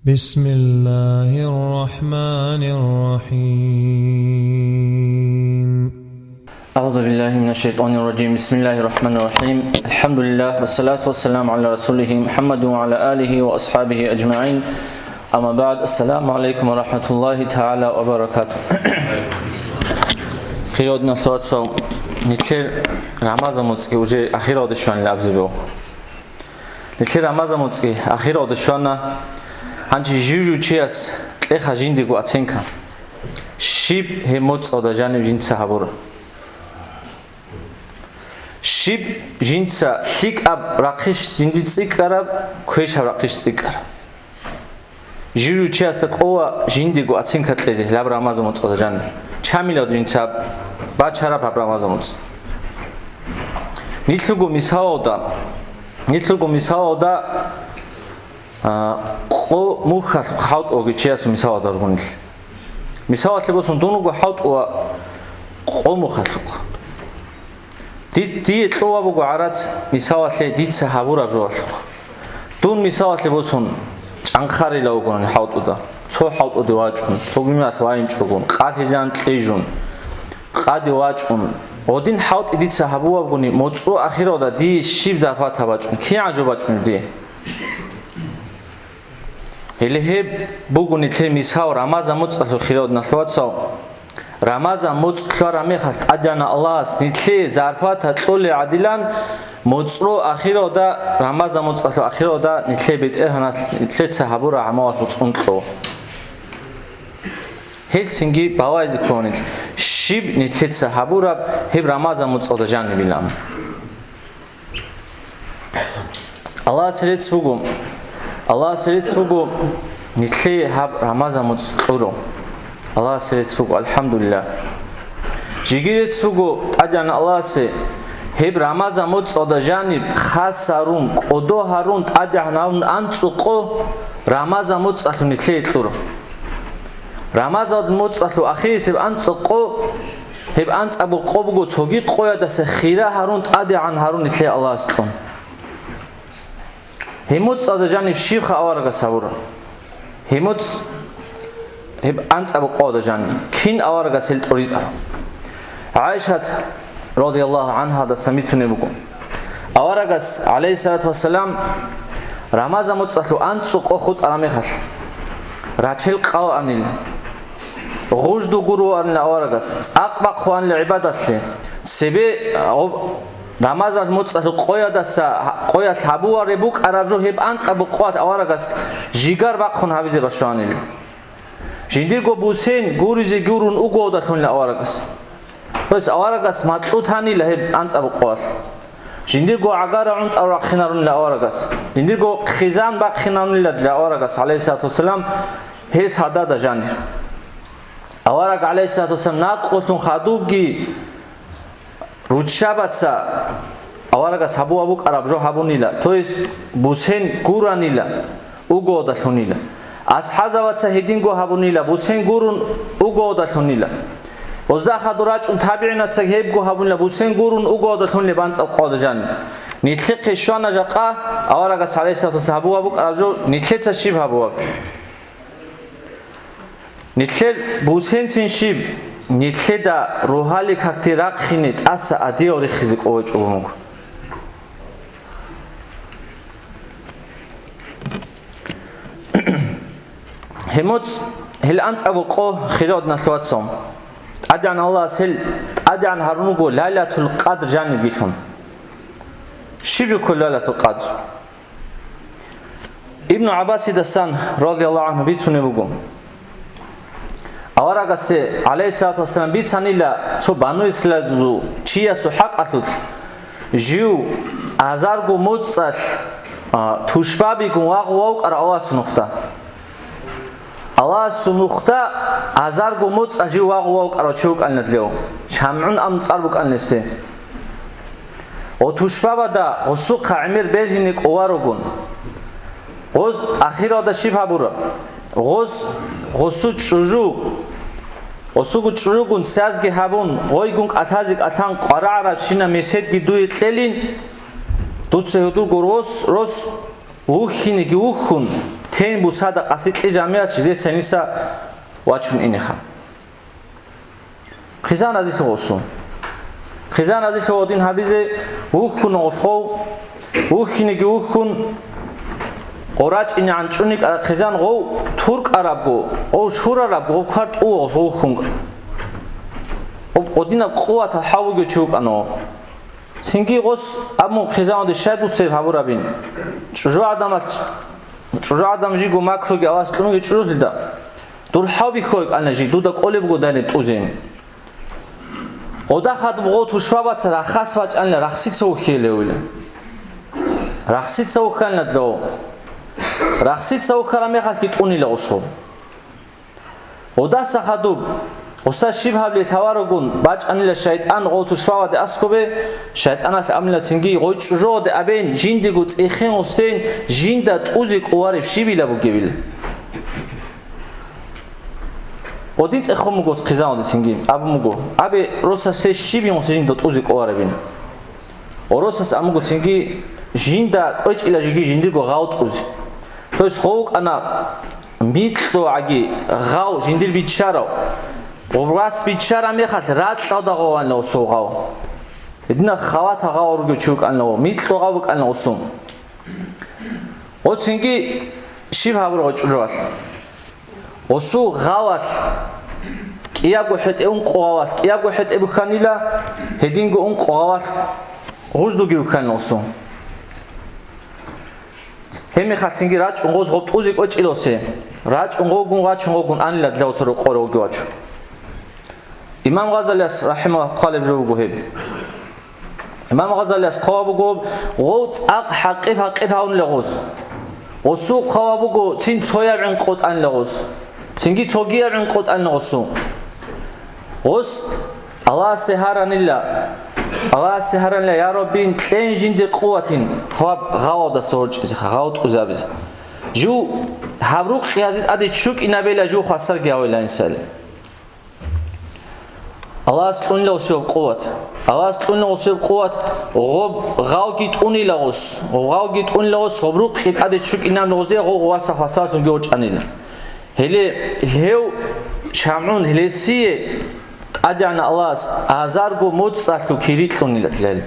بسم الله الرحمن الرحيم أعوذ بالله من الشيطان الرجيم بسم الله الرحمن الرحيم الحمد لله والصلاة والسلام على رسوله محمد وعلى آله وأصحابه أجمعين أما بعد السلام عليكم ورحمة الله تعالى وبركاته خيرودنا ثلاثة نتكلم رمضان متسكي وجه أخير أودشان لابزبو نتكلم رمضان متسكي أخير أودشانا هنچی جیجو چیاس که خجیندی گو اتنکم شیب هموت آدا جانب جنسا هبور شیب جنسا لیک اب رقیش جندی تسیک کرب کویش اب رقیش تسیک کرب جیجو چیاس قوا جندی گو اتنکت لیزه لب رمضان موت آدا جانب چه میلاد جنسا با چرا پب رمضان موت نیتلگو میسها آدا قو مخ خاط او چیاس میسها دارگونی میسها لباسون دونو گو خاط او قو مخ دی تو بگو عرض میسها ل دید سحبور ابرو دون میسها لباسون انخاری لاوگون خاط او دا تو خاط او دیواج کن تو میاد واین چگون قاطی جان تیجون قاطی واج کن اودین خاط دید سحبور بگونی موضوع آخر او دا دی شیب زرفات تباج کن کی عجوبات کن دی هلیه بگونی که میسها رمضان مطلع خیراد نخواد سو رمضان مطلع میخواست ادیان الله است نیتی زرفات طول عدلان مطلع آخر دا رمضان مطلع آخر دا نیتی بیت ارهنات نیتی صحابور عمال مطلع هل تنگی باوایز کنید شیب نیتی صحابور هب رمضان مطلع جان بیلام الله سریت بگم الله سريت بقو نتلي هب رمضان متصورو الله سريت بقو الحمد لله جيجيت بقو أجان الله سي هب رمضان متصود جانب خاصارون قدو هارون أجان أنتسقو رمضان متصور نتلي تلورو رمضان متصور أخير سب أنتسقو هب أنت أبو قبقو توجي قوي دس خيرة هارون أجان هارون نتلي الله سكون هموت صاد جانب شیب خوارگ سوار هموت هب انت ابو قاد جانب کین خوارگ سلت أريد عائشة رضي الله عنها دا سميتوني بكم خوارگ عليه الصلاة والسلام رمضان متصلو انت سوق خود آرامی خس رچل قو آنیل غوش دو گرو آن خوارگ اقبق خوان لعبادت لی سبی رمضان متصل قویا دست قویا حبوا ربوک عرب رو هب انت ابو قوات آوارگس جیگر بخون حویزه باشانیل جندیر گو بوسین گوریزی گورون او گودا خون آوارگس پس آوارگس مطلوب هنیل هب انت ابو قوات جندیر گو عگار عند آوارگ خنارون آوارگس جندیر گو خزان بق خنارون لد آوارگس علیه الصلاة والسلام هیس هدا دجانی آوارگ علیه الصلاة والسلام ناقوتون خادوگی رودشابتسا آوارگا سبو ابوک عرب جو هبونیلا تویس بوسین گورانیلا او گوداشونیلا از حزواتسا هدینگو هبونیلا بوسین گورون او گوداشونیلا وزاخ دراج اون تابعیناتسا هبگو هبونیلا بوسین گورون او گوداشونیلا بانس قادجان نیتلق شان جقا آوارگا سالیسات سبو ابوک عرب جو نیتلتسا شیب هبوک نیتل بوسین تین شیب نیتلدا روحالی کاکتی رق خینید اس عادی اوری خیزک اوج اومگ هموت هل انت ابو قو خیراد نسوات سوم ادعن الله سهل ادعن هرونگو ليلة القدر جانب بیشون شیب کل ليلة القدر ابن عباس دستان رضی الله عنه بیتونه بگم آوارگس علیه الصلاة والسلام بیتانیلا تو بانو اسلام چیا سو حق اتود جیو ازارگو متصل توشبابی گم واق ار آواز نختا آواز نختا ازارگو متصل جیو واق ار چوک الندلیو شمعون ام تصربک النسته و توشبابا دا وسوق عمر بیرینک اوارگون غوز اخیر آدا شیب هبورا غوسو چجو وسوق چروگون سازگی هبون غویگون اتازیک اتان قرار شینا مسید دوی تلین دوتسه هدو گروس روس وخینگی وخون თენ ბუსა და ყასიტლი ჯამიათში დე ცენისა ვაჩუნ ინიხა ხიზან აზით ოსუ ხიზან აზით ო딘 ჰაბიზე უხუნ ოხო უხინიგი უხუნ ყორაჭინა ანჭუნი ხიზან ღო თურკ არაბო ო შურარაბო ქარტ უხუნ ოდინა ყუათა ჰავუგე ჩუკანო ცინგი ღოს ამო ხიზანოდი შედუცე ჰაბურაბინ ჭუჟო ადამი გო მაქროგი ავასტუნი ჭუჟდი და დულ ჰავი ხოი კანაჟი დუდა ყოლებგო დანე ტუზენ ოდახად ღო თუ შვაბაცა რა ხას ვაჭანლა რახსიცა უხილეულა რახსიცა უხალნა დო რახსიცა უხარა მეხალკი ტუნილა ოსო ოდასახადუ Osa shibhabli tawarugun bacanila shaytan qotu shwawade askobe shaytanat amila singi qochurode aben jindigut ikhen osten jindat uzik uarib shibila bugebil Odin ეხომუგოს ხიზაონდი singi abumugo abe rosa se shibi on jindot uzik uaribin orosas amugo singi jinda qochila jigi jindigo gaut uzi to is khok ana mitlo agi gau jindir bicharo Obras bichara mexal rat qawdaqowan osogao. Edna khawat haqawurgu chukanlo mitlo qawkan osum. Otsingi shibhabur qochurwal. Osu qawal qiyagu het un qawal qiyagu het ebukhanila hedingu un qawal quzdugi ukhan osum. Hemi khatsingi rach ungoz qobt uzi qochilose. Rach ungogun qachungogun anila dlausoro qorogi wachu. İmam Ghazalias rahimahullah qalib jobuhib İmam Ghazalias qawabugo qots aq haqib haun lagos osu qawabugo tin çoyabin qot an lagos tingi çogiyabin qot an lagosu os Allah istiharanilla ya Rabbin tlenjinde quwatin hab gawada sorch gawt uzabiz ju habruq qiyazit adi chuk inabela ju khasar gawila insal Allah slunla osib quwat Allah slunla osib quwat g'ob g'awgit unilagos g'awgit unilagos g'obruq qit adi chuk inam noze g'wasa khasatun g'och'anila hele lew shamun helesi adana Allah azargo mutsalu kiritlunila tlal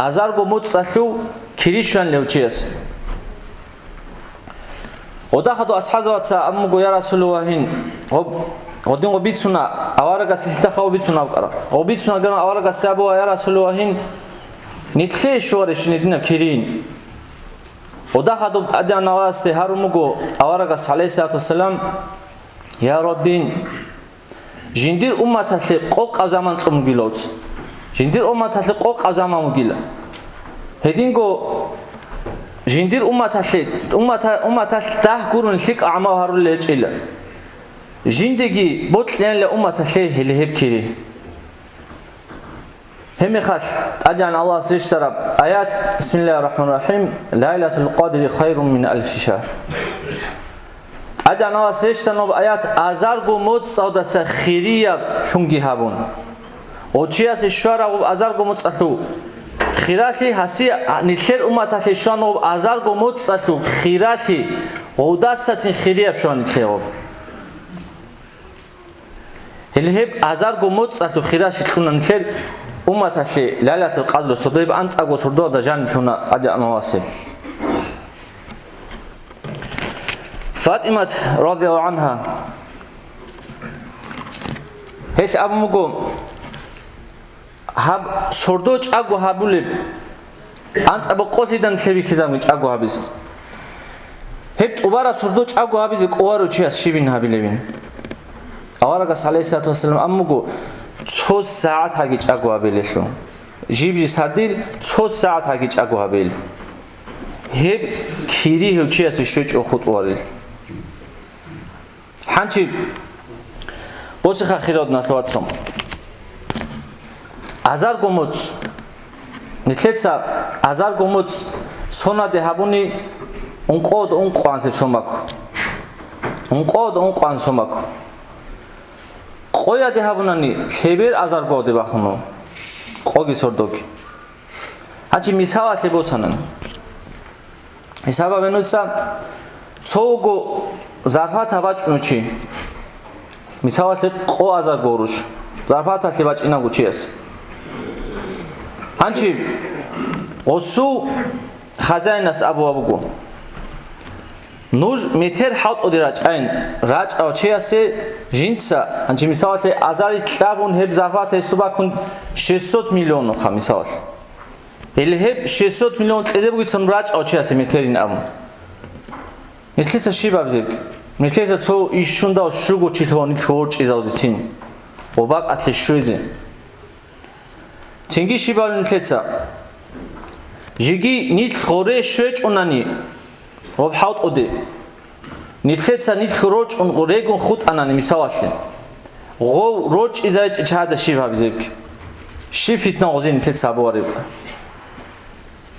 azargo mutsalu kirishan lewchias odakhadu ashazawatsa amgo ya rasulullahin Odin obitsuna avaraga siltaxa obitsuna avqara obitsuna gana avaraga sabo ya rasulullahin nitle shore shinidina kirin odakhadu adana waste harumugo avaraga sallallahu wasallam ya rabbin jindir ummatasi qoq azaman qumgilots jindir ummatasi qoq azaman gila hedingo jindir ummatasi dah gurun lik a'ma harul lechila Jindegi botlenle ummatashe helheb kiri. Hemikhas ajan Allah sirshtarab ayat Bismillahirrahmanirrahim Laylatul Qadri khayrun min alf shahr. Ajan Allah sirshtarab ayat azargo mod saudasa khiriya shungi habun. Ochias shwara azargo mod satu khirati hasi nitler ummatashe shanob azargo mod satu khirati odasatin khiriya shon nitlerob Helheb azargo motsatu khirashi tuna nitler umatashi lalatul qadr sodoib antsago sordo da jan tuna aja anawase Fatimat radhiyallahu anha Hesh abumugo hab sordo chago habuleb antsabo qotlidan tlebi khizam chago habiz Heb ubara sordo chago habiz qowaro chias shibin habilebin Avaraga sallallahu wasallam ammugo 4 saat hagi chago abelesho jibji sardil 4 saat hagi chago abel heb kiri hevchias shoch okhutwari hanchi bosikha khirod naslawatsom azar gomots nitletsa azar gomots sonade habuni unqod unqanseb somako unqod unqan somako Qoya dehabunani heber azar gode baxuno qogi sordoki Hachi misavat lebosanan Isaba venutsa ცოუგო ზარფათა ბაჭუნუჩი მისავალი ყო აზარ გორუშ ზარფათალი ბაჭინა გუჩიას ანჩი ოსუ ხაზაინას აბუ აბუგო ნუჟ მეტერ ჰავტოდი რაჭაინ რაჭაო ჩიასე ჟინცა ანჩი მისავალი აზარი კლაბუნ ჰებ ზარფათა სუბაკუნ 600 მილიონო ხა მისავალი ელი ჰებ 600 მილიონ ყეზე ბუგიცონ რაჭაო ჩიასე მეტერინ აბუ ნიჩლისა შიბაბზები ნიჩლისა ცო იშუნდა შუგო ჩილვონი თორჭი ზავდიცინ ობაკ ათლი შვიზე ცინგი შიბალ ნიჩლისა ჟიგი ნიტ ხორე შვეჭუნანი ობ ჰავტოდი ნიჩლისა ნიტ ხოროჭუნ ყრეგუნ ხუტანანი მისავალი ღო როჭი ზაჭ ჩადა შიბაბზები შიფიტნა ოზე ნიჩლისა აბوارებ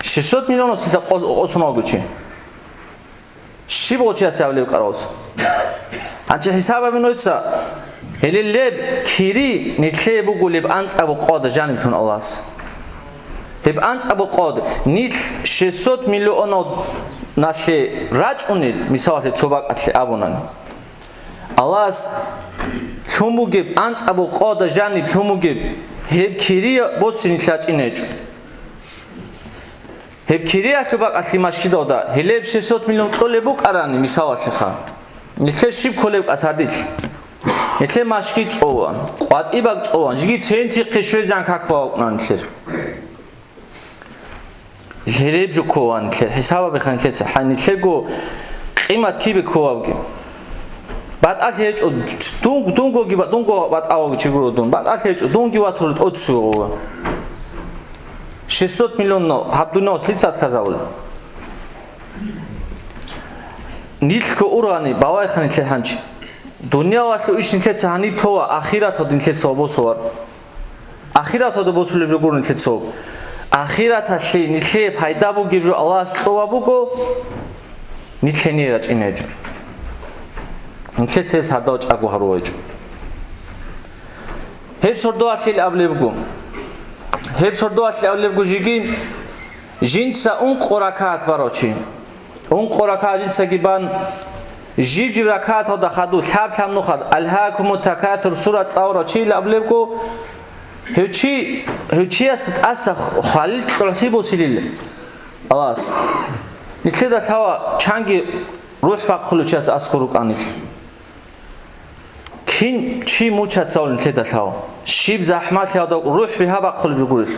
600 მილიონოს და ოსუნოგუჩი შიბოჩი ასავლებ კაროს ანჩე ჰესაბები ნოიცა ელელებ ქირი ნიტლებუ გულებ ანწაბო ყოდ ჟანი თუნ ალას დებ ანწაბო ყოდ ნიტ 600 მილიონო ნასე რაჭუნი მისავალი ცობაკათლე აბონანი ალას თუმუგებ ანწაბო ყოდ ჟანი თუმუგებ ჰებ ქირი ბოსინი თლაჭინეჭუ ჰებ ქირია თუბაკათლი მაშკიდოდა ჰელებ 600 მილიონ ყოლებუ ყარანი მისავალი ხა ნიტლე შიბ ქოლებ ყასარდით ნიტლე მაშკი წოვან ყვატიბაკ წოვან ჟიგი ცენტი ხეშვეზან ქაქბაუკნან ნიტლე ჰელებ ჯუქოვან ნიტლე ჰესაბაბი ხან ქეცა ჰანიტლე გო ყიმათ ქიბე ქოვავგი ბატ ათეჭო დუნგო გიბა დუნგო ბატ აოგი ჩიგუროდუნ ბატ ათეჭო დუნგი ვათოლით 20 600 миллион хабдунос лицат казавул нилко урани бавай хани тлеханчи дуния васлу иш нитлеца хани това ахирато нитлеца обосовар ахирато до босуле жогур нитлеца ахирата сли нитле пайдабу гибжу аллах тловабуго нитлени рачинеჯ нитлеца садо ჭაგუ ჰაროეჯ ჰებსორდო ასილ აბლებგუ ჰებსორდო ასილ აბლებგუ ჟიგი ჟინცა un ყორაკათ ბაროჩი un ყორაკა ჟინცა გიბან ჟიბ რაკათ და ხადუ ლაბ ნუხად ალჰაკუმ თაკათურ სურა წავროჩი აბლებგუ ჰეჩიას ასა ხალილ ყროსიბოსილილ ალას ნიკლედა თავა ჩანგი რუჰ ფაყლუჩას ასხურუკანილ ქინ ჩი მუჩა წავლ ნიკლედა თავა შიბ ზაჰმათ და რუჰ ბიჰაბა ყლუჯუგურილ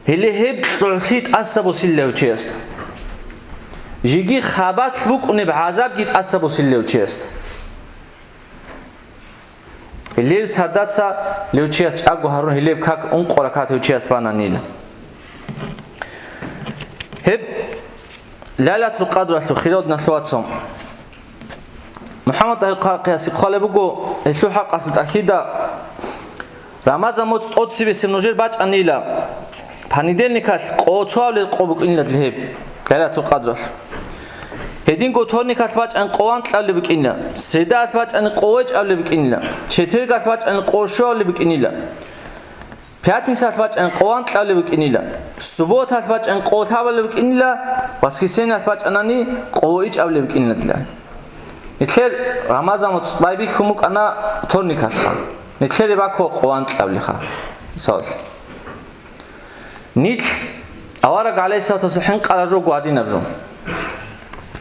ჰელე ჰებ ყრხით ასაბოსილევჩიას ჟიგი ხაბათ ბუკუნებ აზაბ გით ასაბოსილევჩიას ელევ სადაცა ლევჩიას ჭაგუ ჰარუნ ელევ ქაკ un ყორაკათ ლევჩიას ბანანილ ჰებ ლალათულ ყადრათულ ხიროდ ნასვაცო მუჰამად ალ-ყაყიასი ყალებუგო ესუ ჰაყასულ ტახიდა რამაზან მოც 20 სემნოჟერ ბაჭანილა ფანიდელნიკას ყოცვალე ყობუკინლა ლებ ლალათულ ყადრათ ჰედინ გოთონიკას ბაჭან ყოვან ყავლები კინა სედას ბაჭან ყოვე ჭავლები კინა ჩეთერგას ბაჭან ყოშოლები კინილა ფიათინსას ბაჭან ყოვან ყავლები კინილა სუბოთას ბაჭან ყოთავალები კინილა ვასქისენას ბაჭანანი ყოვე ჭავლები კინილა ნიკლერ რამაზანოც ბაიბი ხუმუკანა თორნიკას ხა ნიკლერი ბაქო ყოვან ყავლი ხა სულ ნიტ ავარა გალესათოს ჰენ ყალარო გვადინაბრო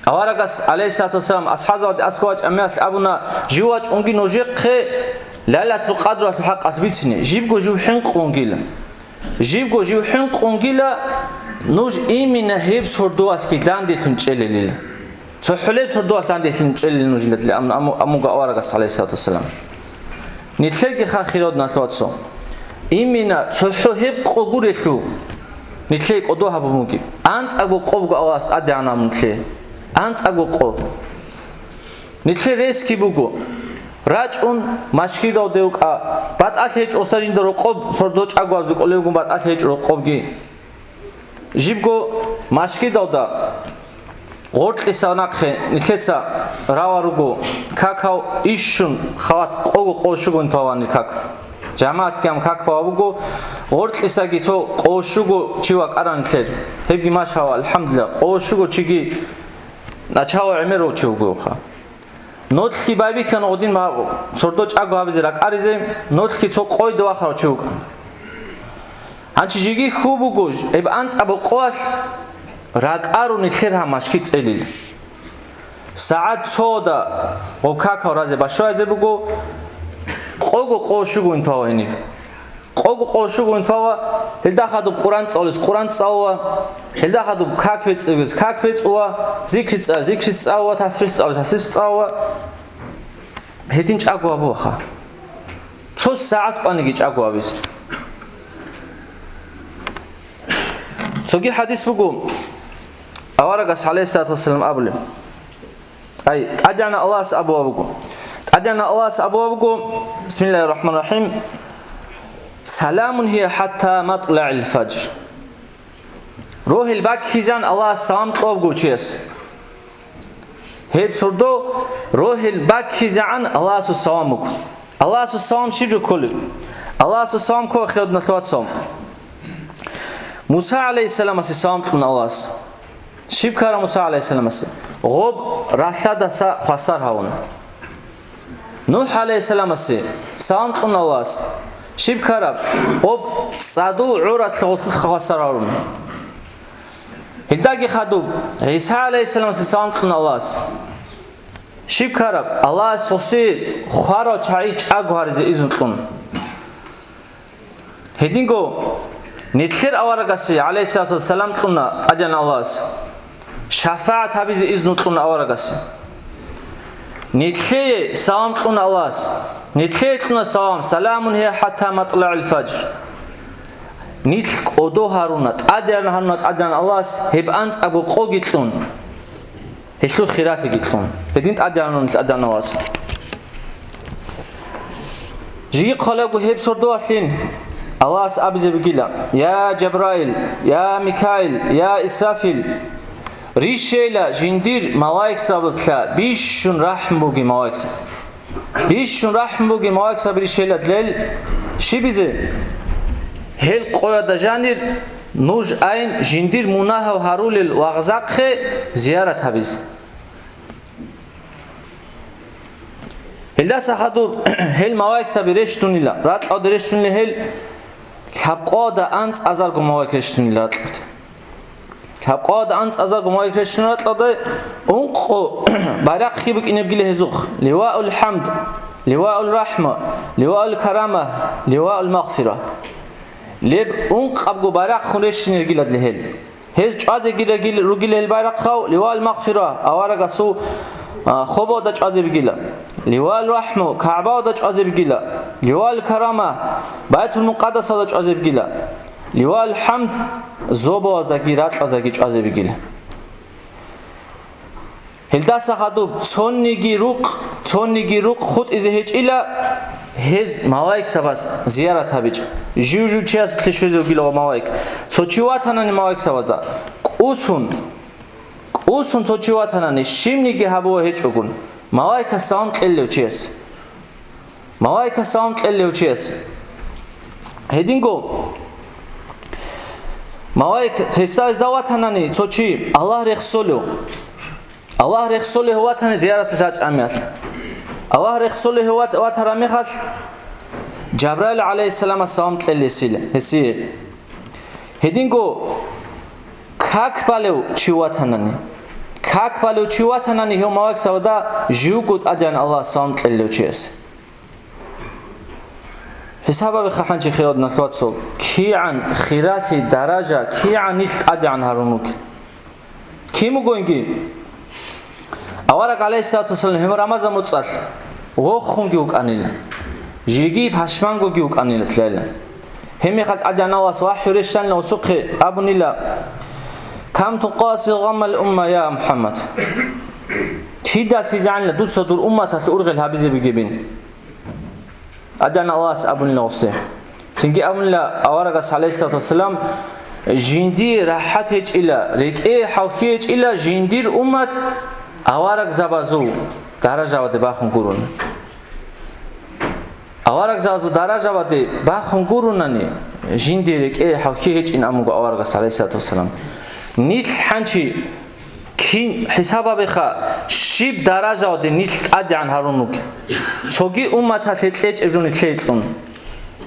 ავარაგას ალეისათოსამ ასჰაზავ ასქოაჭ ამას აბუნა ჟუაჭ უნგი ნოჟეყე ლალათულ ყადრათულ ჰაყას ვიცინე ჟიბგო ჟუ ჰენ ყუნგილა ჟიბგო ჟუ ჰენ ყუნგილა ნუჟ იმინა ჰებს ჰორდოას კი დანდეთუნ ჭელელილა ცოჰლებს ჰორდოას დანდეთუნ ჭელელი ნუჟილეთლი ამუგა ავარაგას ალეისათოსამ ნიტლეგი ხახიროდ ნასვაცო იმინა ცოჰლო ჰებ ყოგურეთუ ნიტლეგი ყოდო ჰაბუმუგი ანწაგო ყობგა ავას ადანამთლე ანწაგო ყო ნიტლე რესკი ბუგო რაჭუნ მაშკიდავ დევკა ბატალეჭ ოსაჯინდო რო ყობ სორდო ჭაგვავზე ყოლებგუ ბატალეჭ რო ყობგი ჟიბგო მაშკიდავ და ორტლისა ნახე ნიტლეცა რავარუგო ქაკაო იშუნ ხავათ ყოგო ყოშუგუნ ფავანი ქაკ جماعت کم کاک پاوگو غورت لیساگی تو قوشگو چی وق اران خیر هبگی ماشاءالله الحمدلله قوشگو چیگی نچاو عمرو چوگو خا نوت کی بابی کن اودین ما سردوچ اگو هابیز رک اریزم نوت کی تو قوی دو آخر چوگ هنچی جیگی خوبو گوش اب انت ابو قوال رک ارونی خیر هم مشکیت الیل ساعت صودا و کاکا رازه باشوازه بگو قوگو قوشگو این پاو هنی قوگو قوشگو این پاو هلدا خدوب قرآن تصاولیز قرآن تصاوا هلدا خدوب کاک ویتس کاک ویتس وا ذکر تصاوا تصویر تصاوا هدین چه اگو ابو خا تو ساعت قانگی چه اگو ابیز توگی حدیث بگو اوارگاس علیه الصلاة والسلام ابله أي أدعنا الله سأبوابكم أدعنا الله سأبوابكم بسم الله الرحمن الرحيم سلام هي حتى مطلع الفجر روح الباك خيزان الله سلام طوبكم چيس هيد سردو روح الباك خيزان الله سلامكم الله سلام شجو كل الله سلام كو خيود نخوات سلام موسى عليه السلام سلام من الله شیب کار موسی علیه السلام است. غوب رحلت دست خسار هون. نوح علیه السلام است. سلام کن الله است. شیب کار غوب صدو عورت خسار هون. هیچی خدوب عیسی علیه السلام است. سلام کن الله است. شیب کار الله سوسی خوارا چای چاگواری ایزون کن. هدینگو نتخیر آوارگاسی علیه السلام کن ادیان الله است. شفاعت هبیز ایزن کن آوارگاسی. نتخیر سلام کن الله است. نتخیر کن سلام هی حتی مطلع الفجر. نتخ ادو هارونت ادیان الله است. هب انت ابو قوگی کن. هیچو خیراتی کن. هدینت ادیان الله است. جی خالق هب سردو اصلین. الله أبز بقيلا يا جبرائيل يا ميكائيل يا إسرافيل ريشيلا جندير ملايك سابتلا بيشون رحم بوغي ملايك ساب بيشون رحم بوغي ملايك ساب ريشيلا دليل شي بيزي هل قويا دجانير نوج عين جندير مناها وهارول الوغزاق زيارة هبيز هل دا سخدو هل ملايك ساب ريشتوني لا رات او دريشتوني هل كابقاد أنت أزار جماعة كريستيان لات كابقاد أنت أزار جماعة كريستيان لات أنقو بارق خيبك إن بقيله هزوخ لواء الحمد لواء الرحمة لواء الكرامة لواء المغفرة لب أنق أبغو بارق خريستيان رجلات لهل هز جاز رجل رجل البارق خو لواء المغفرة أوارق سو خوبا دچ عزب گیلا لواء الرحمة كعبة دچ عزب گیلا لواء الكرامة بيت المقدس دچ عزب گیلا لواء الحمد زوبا زگیرات دچ عزب گیلا هلدا سخدوب تونيگي روق خود از هیچ الا هز ملائک سباس زیارت هبیج جو چیز تشوزو گیلا ملائک سوچیواتانن ملائک سبادا اوسون سوچیواتانن شیمنیگی هبو هیچ اگون ملائک سام قلیو چیز ملائک سام قلیو چیز هدینگو ملائک تستاز دواتانن سوچی الله رسوله واتن زیارت تاج امیال الله رسوله وات رمیخال جبرائیل علیه السلام سام قلیسیل هسی هدینگو کاک بالو چیواتانن هم ملائک سودا جیوگود ادیان الله سام قلیو چیز حسابا بخوان چه خیرات نخوات سو کی عن خیراتی درجه کی عن نیت ادیان هرونوک کی مگوینگی اوارق علیه السلام هم رمضان متصل و خونگی وکانیل جیگی پشمانگو گی وکانیل تلاله همی خد ادیان الله صاحی رشتن لو سقی ابونیلا كم تقاسي غم الأمة يا محمد كيدا في زعل دول صدور أمة تأرغي الهابزة بجبين أدعنا الله أبن الله وصله تنجي أبن الله أورق عليه الصلاة والسلام جندير راحت هيج إلى ريك إيه حوكيج إلى جندير أمة أورق زبازو درجة ودباخن قرون аварагзазу даражаваде бахон гурунани жиндирек хахи хеч ин амуго аварагас алейхиссалату вассалам нил ханчи кин хисабабеха шиб даражаваде нил адян харунук цоги уммата летлеч эвжуни тлетлун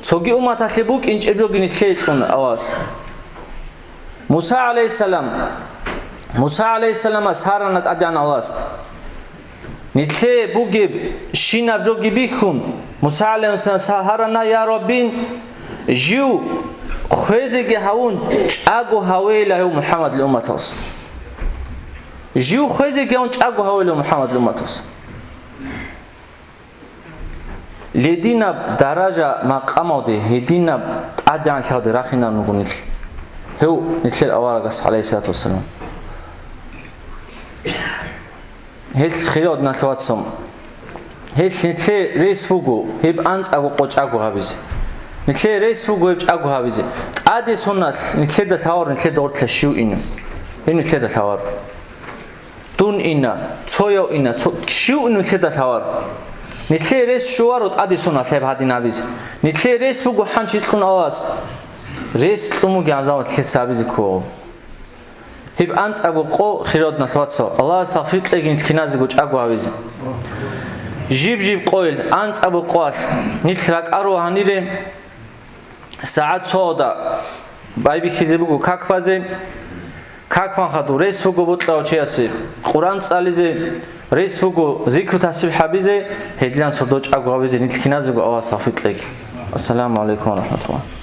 цоги уммата лебук инч эвжуни тлетлун авас Муса алейхиссалам саранат адян авас Нитле буги шина жоги бихун Муса алейхиссалам сахарана я Раббин жиу хвезеге хаун чагу хавейла Мухаммад ли умматос жиу хвезеге он чагу хавейла Мухаммад ли умматос ледина даража мақамоди хедина адян хавди рахина нугунил хеу нитле аварагас алейхиссалату вассалам Хел хирод налватсом хел нитле ресфугу хеб анцагу қочагу хавизи нитле ресфугу хеб чагу хавизи ади соннал нитле да тавар нитле да ортла шиу ин нитле да тавар тун ина цоё ина шиу нитле да тавар нитле рес шуарот ади соннал хеб хади навизи нитле ресфугу ханчи тлун авас рес тлуму гязават нитле сабизи ко Хиб анцагу қо хирод налватсо Аллах астағфирлегин киназигу чагу авизи Жиб қойл анцагу қоал нитлрак ару ханире саат сода байби хизебугу каквазе какван хаду ресфугу бутлау чеаси Қуран цализе ресфугу зикру тасиб хабизе хедлан содо чагу авизи нитл киназигу Аллах астағфирлегин Ассаламу алейкум ва рахматуллах